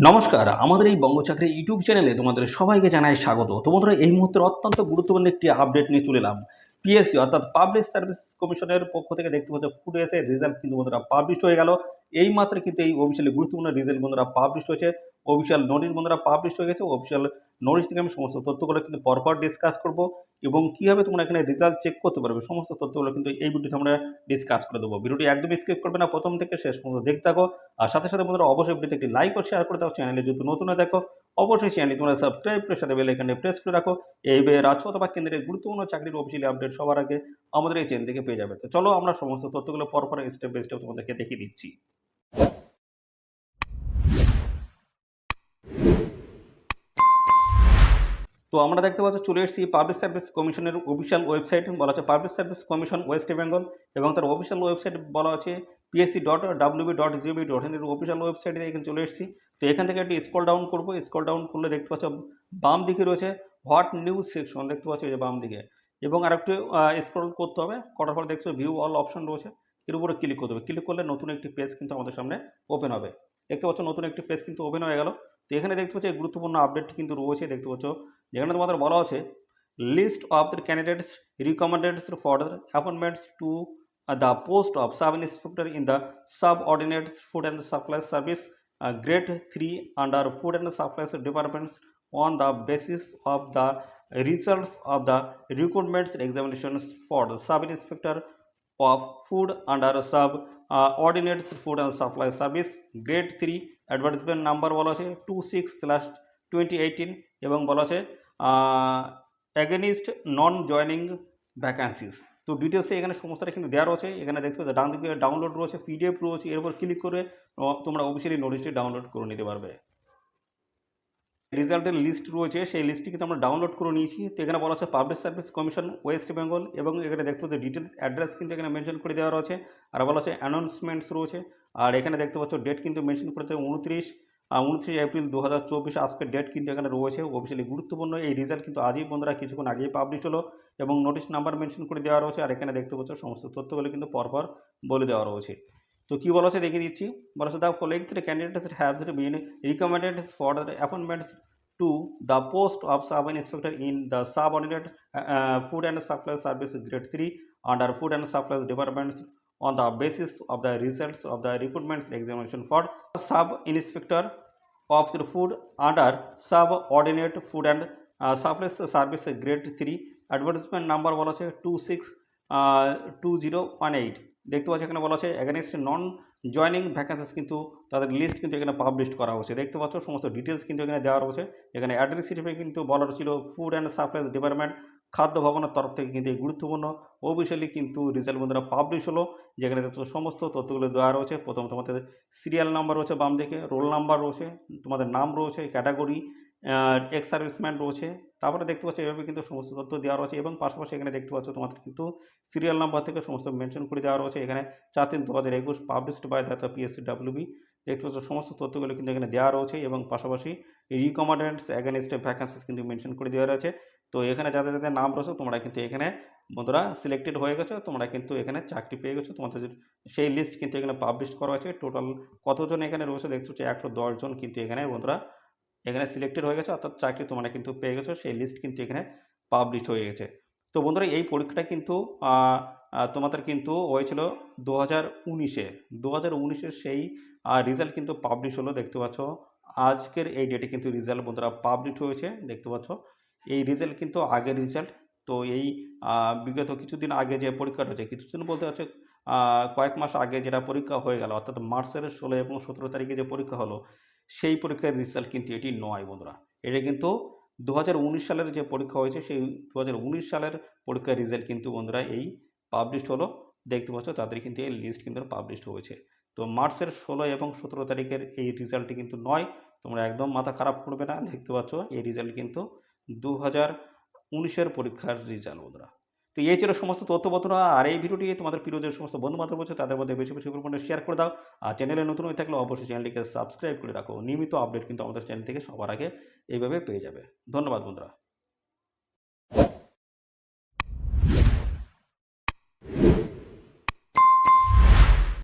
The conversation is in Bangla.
নমস্কার, আমাদের এই বঙ্গচাকরি ইউটিউব চ্যানেলে তোমাদের সবাইকে জানাই স্বাগত। তোমাদের এই মুহূর্তের অত্যন্ত গুরুত্বপূর্ণ একটি আপডেট নিয়ে চলে এলাম। পিএসসি অর্থাৎ পাবলিক সার্ভিস কমিশনের পক্ষ থেকে দেখতে পাচ্ছ ফুটে এসে রেজাল্ট কিন্তু বন্ধুরা পাবলিশ হয়ে গেল। এই মাত্র কিন্তু এই অফিসিয়ালি গুরুত্বপূর্ণ রেজাল্ট বন্ধুরা পাবলিশ হয়েছে। অফিসিয়াল নোটিশ বন্ধুরা পাবলিশ হয়ে গেছে। অফিসিয়াল নোটিশ থেকে আমি সমস্ত তথ্যগুলো কিন্তু পরপর ডিসকাস করব এবং কীভাবে তোমরা এখানে রেজাল্ট চেক করতে পারবে সমস্ত তথ্যগুলো কিন্তু এই ভিডিওতে আমরা ডিসকাস করে দেবো। ভিডিওটি একদমই স্কিপ করবে না, প্রথম থেকে শেষ পর্যন্ত দেখতে থাকো। আর সাথে সাথে বন্ধুরা অবশ্যই ভিডিওতে একটি লাইক ও শেয়ার করে দাও। চ্যানেলে যদি নতুন হয়ে দেখো অবশ্যই চ্যানেলটি তোমরা সাবস্ক্রাইব করে সাথে বেল আইকনে প্রেস করে রাখো। এই রাজ্য অথবা কেন্দ্রের গুরুত্বপূর্ণ চাকরির অফিসিয়ালি আপডেট সবার আগে আমাদের এই চ্যানেল থেকে পেয়ে যাবে। তো চলো আমরা সমস্ত তথ্যগুলো পরপর স্টেপ বাই স্টেপ তোমাদেরকে দেখিয়ে দিচ্ছি। তো আমরা দেখতে পাচ্ছি চলে এসেছি পাবলিক সার্ভিস কমিশনের অফিসিয়াল ওয়েবসাইট, বলা হচ্ছে public service commission West Bengal, এবং তার অফিসিয়াল ওয়েবসাইট বলা হচ্ছে psc.wb.gov.in এর অফিসিয়াল ওয়েবসাইটে এখানে চলে এসেছি। তো এখান থেকে একটি স্ক্রল ডাউন করবো। স্ক্রল ডাউন করলে দেখতে পাচ্ছ বাম দিকে রয়েছে হোয়াট নিউজ সেকশন, দেখতে পাচ্ছ এই যে বাম দিকে, এবং আরেকটু স্ক্রল করতে হবে। করার পর দেখছো ভিউ অল অপশন রয়েছে, এর উপরে ক্লিক করতে হবে। ক্লিক করলে নতুন একটি পেজ কিন্তু আমাদের সামনে ওপেন হবে। দেখতে পাচ্ছ নতুন একটি পেজ কিন্তু ওপেন হয়ে গেল। তো এখানে দেখতে পাচ্ছ গুরুত্বপূর্ণ আপডেট কিন্তু রয়েছে। দেখতে পাচ্ছ যেখানে তোমাদের বলা আছে list of the candidates recommended for appointments to the post of sub inspector in the subordinate food and supply service grade 3 under food and supply departments on the basis of the results of the recruitment examinations for the sub inspector of food under sub ordinate food and supply service grade 3 advertisement number বলা আছে 26/2018 এবং বলা আছে এগেনিস্ট নন জয়নিং ভ্যাকান্সিস। তো ডিটেলসে এখানে সমস্তটা কিন্তু দেওয়া রয়েছে। এখানে দেখতে পাচ্ছ ডান দিকে ডাউনলোড রয়েছে, পিডিএফ রয়েছে, এর উপর ক্লিক করে তোমরা অফিসিয়ালি নোটিশটি ডাউনলোড করে নিতে পারবে। রেজাল্টের লিস্ট রয়েছে, সেই লিস্টটি কিন্তু আমরা ডাউনলোড করে নিয়েছি। তো এখানে বলা হচ্ছে public service commission West Bengal, এবং এখানে দেখতে পাচ্ছ ডিটেলস অ্যাড্রেস কিন্তু এখানে মেনশন করে দেওয়া রয়েছে। আর বলা হচ্ছে অ্যানাউন্সমেন্টস রয়েছে। আর এখানে দেখতে পাচ্ছ ডেট কিন্তু মেনশন করতে 29 এপ্রিল 2024 আজকের ডেট কিন্তু এখানে রয়েছে। অফিসিয়ালি গুরুত্বপূর্ণ এই রেজাল্ট কিন্তু আজই বন্ধুরা কিছুক্ষণ আগেই পাবলিশ হলো, এবং নোটিশ নাম্বার মেনশন করে দেওয়া রয়েছে। আর এখানে দেখতে পাচ্ছ সমস্ত তথ্যগুলো কিন্তু পরপর বলে দেওয়া রয়েছে। তো কী বলা হচ্ছে দেখিয়ে দিচ্ছি। বলা হচ্ছে the following candidates have been recommended for the appointments to the post of sub-inspector in the subordinate food and supply service grade 3 under food and supply departments on the basis of the results of the recruitment examination for sub-inspector of the food under subordinate food and supply service grade 3 advertisement number বলা আছে 26/2018। দেখতে পাচ্ছি এখানে বলা আছে এগেনস্ট নন জয়নিং ভ্যাকান্সিস কিন্তু তাদের লিস্ট কিন্তু এখানে পাবলিশ করা হচ্ছে। দেখতে পাচ্ছ সমস্ত ডিটেলস কিন্তু এখানে দেওয়া রয়েছে। এখানে অ্যাড্রেস হিসেবে কিন্তু বলা ছিল ফুড অ্যান্ড সাপ্লাইজ ডিপার্টমেন্ট, খাদ্য ভবনের তরফ থেকে কিন্তু এই গুরুত্বপূর্ণ অফিসিয়ালি কিন্তু রেজাল্ট বন্ধুরা পাবলিশ হলো, যেখানে সমস্ত তথ্যগুলো দেওয়া রয়েছে। প্রথম তোমাদের সিরিয়াল নাম্বার রয়েছে, বাম দিকে রোল নাম্বার রয়েছে, তোমাদের নাম রয়েছে, ক্যাটাগরি, এক্স সার্ভিসম্যান রয়েছে। তারপরে দেখতে পাচ্ছ এভাবে কিন্তু সমস্ত তথ্য দেওয়া রয়েছে, এবং পাশাপাশি এখানে দেখতে পাচ্ছ তোমাদের কিন্তু সিরিয়াল নাম্বার থেকে সমস্ত মেনশন করে দেওয়া রয়েছে। এখানে 4/3/2021 পাবলিশড বাই দ্য PSC/WB। দেখতে পাচ্ছ সমস্ত তথ্যগুলো কিন্তু এখানে দেওয়া রয়েছে, এবং পাশাপাশি রিকমেন্ডেন্টস অ্যাগেনিস্ট ভ্যাকান্সিস কিন্তু মেনশন করে দেওয়া রয়েছে। তো এখানে যাদের যাদের নাম রয়েছে তোমরা কিন্তু এখানে বন্ধুরা সিলেক্টেড হয়ে গেছো, তোমরা কিন্তু এখানে চাকরি পেয়ে গেছো। তোমাদের সেই লিস্ট কিন্তু এখানে পাবলিশ করা হয়েছে। টোটাল কতজন এখানে রয়েছে দেখছো 110 জন কিন্তু এখানে বন্ধুরা এখানে সিলেক্টেড হয়ে গেছে, অর্থাৎ চাকরি তোমরা কিন্তু পেয়ে গেছো। সেই লিস্ট কিন্তু এখানে পাবলিশ হয়ে গেছে। তো বন্ধুরা এই পরীক্ষাটা কিন্তু তোমাদের কিন্তু হয়েছিল 2019-এ সেই রেজাল্ট কিন্তু পাবলিশ হলো। দেখতে পাচ্ছ আজকের এই ডেটে কিন্তু রেজাল্ট বন্ধুরা পাবলিশ হয়েছে। দেখতে পাচ্ছ এই রেজাল্ট কিন্তু আগের রেজাল্ট। তো এই বিগত কিছুদিন আগে যে পরীক্ষাটা হয়েছে, কিছুদিন বলতে হচ্ছে কয়েক মাস আগে যেটা পরীক্ষা হয়ে গেল, অর্থাৎ মার্চের 16 এবং 17 তারিখে যে পরীক্ষা হলো, সেই পরীক্ষার রেজাল্ট কিন্তু এটি নয় বন্ধুরা। এটা কিন্তু 2019 সালের যে পরীক্ষা হয়েছে, সেই 2019 সালের পরীক্ষার রেজাল্ট কিন্তু বন্ধুরা এই পাবলিশড হলো। দেখতে পাচ্ছ তাদের কিন্তু এই লিস্ট কিন্তু পাবলিশড হয়েছে। তো মার্চের 16 এবং 17 তারিখের এই রেজাল্টটি কিন্তু নয়, তোমরা একদম মাথা খারাপ করবে না। দেখতে পাচ্ছ এই রেজাল্ট কিন্তু 2019-এর পরীক্ষার রেজাল্ট বন্ধুরা। তো এই ছিল সমস্ত তথ্য বন্ধুরা। আর এই ভিডিওটি তোমাদের প্রিয় যে সমস্ত বন্ধু বান্ধব আছে তাদের মধ্যে বেশি বেশি পরিমাণে শেয়ার করে দাও। আর চ্যানেলে নতুন হয়ে থাকলে অবশ্যই চ্যানেলটিকে সাবস্ক্রাইব করে রাখো। নিয়মিত আপডেট কিন্তু আমাদের চ্যানেল থেকে সবার আগে এইভাবে পেয়ে যাবে। ধন্যবাদ বন্ধুরা।